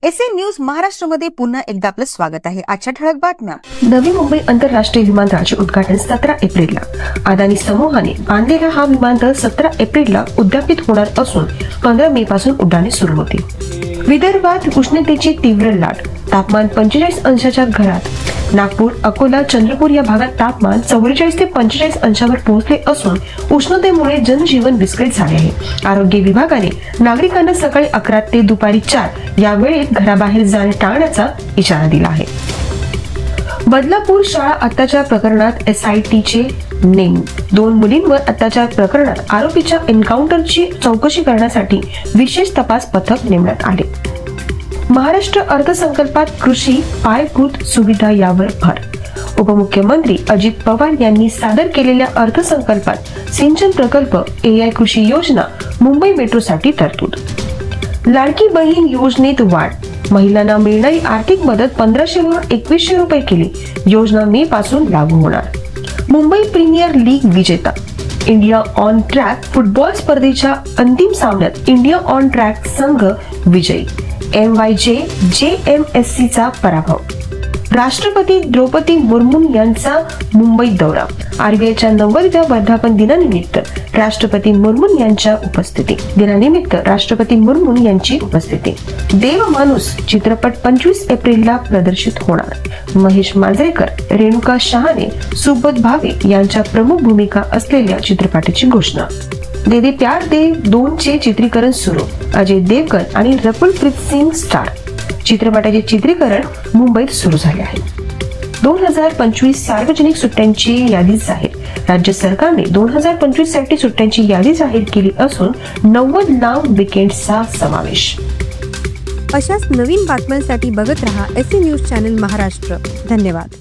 SA news महाराष्ट्रामध्ये पुन्हा एकदा आपलं स्वागत आहे। आजच्या ठळक बातम्या। नवी मुंबई आंतरराष्ट्रीय विमानतळाचे उद्घाटन 17 एप्रिलला अदानी समूहाने बांधलेला हा विमानतळ 17 एप्रिलला उद्यापित होणार असून 15 मे पासून उड्डाणे सुरू होतील। विदर्भात उष्णतेची तीव्र लाट, तापमान 45 अंशाच्या घरात। नागपूर, अकोला, चंद्रपूर या भागात तापमान 44 ते 45 अंशावर पोहोचले असून उष्णतेमुळे जनजीवन विस्कळीत झाले आहे। आरोग्य विभागाने नागरिकांना सकाळी 11 ते दुपारी 4 या वेळेत घराबाहेर जाणे टाळण्याचा इशारा दिला आहे। बदलापूर शाळा अत्याचार प्रकरणात SITचे नेमून 2 मुलींवर अत्याचार प्रकरणात आरोपीच्या एन्काउंटरची चौकशी करण्यासाठी विशेष तपास पथक नेमण्यात आले। महाराष्ट्र अर्थसंकल्पात कृषी पायाभूत सुविधा यावर भर। उपमुख्यमंत्री अजित पवार यांनी सादर केलेल्या अर्थसंकल्पात सिंचन प्रकल्प, AI कृषी योजना, मुंबई मेट्रोसाठी तरतूद। लाडकी बहीण योजनेत वाढ, महिलांना मिळणारी आर्थिक मदत 1500 वरून 2100 रुपये केली। योजना मे पासून लागू होणार। मुंबई प्रीमियर लीग विजेता। इंडिया ऑन ट्रॅक फुटबॉल स्पर्धेच्या अंतिम सामन्यात इंडिया ऑन ट्रॅक संघ विजयी। MYJ JMSC चा पराभव। राष्ट्रपती द्रौपदी मुर्मू यांचा मुंबई दौरा। RBIच्या 90व्या वर्धापन दिनानिमित्त राष्ट्रपती मुर्मू यांच्या उपस्थिती। दिनानिमित्त राष्ट्रपती मुर्मू यांची उपस्थिती। देव माणूस चित्रपट 25 एप्रिलला प्रदर्शित होणार। महेश मांजरेकर, रेणुका शहाणे, सुबोध भावे यांच्या प्रमुख भूमिका असलेल्या चित्रपटाची घोषणा। दे दे प्यार दे 2 चे चित्रीकरण सुरू। अजय देवगण आणि रकुलप्रीत सिंग स्टार। चित्रपटाचे चित्रीकरण मुंबईत सुरू झाले आहे। 2025 सार्वजनिक सुट्ट्यांची यादी जाहीर। राज्य सरकारने 2025 साठी सुट्ट्यांची यादी जाहीर केली असून 90 लांब वीकेंडचा समावेश। अशाच नवीन बातम्यांसाठी बघत रहा एसए न्यूज चॅनल महाराष्ट्र। धन्यवाद।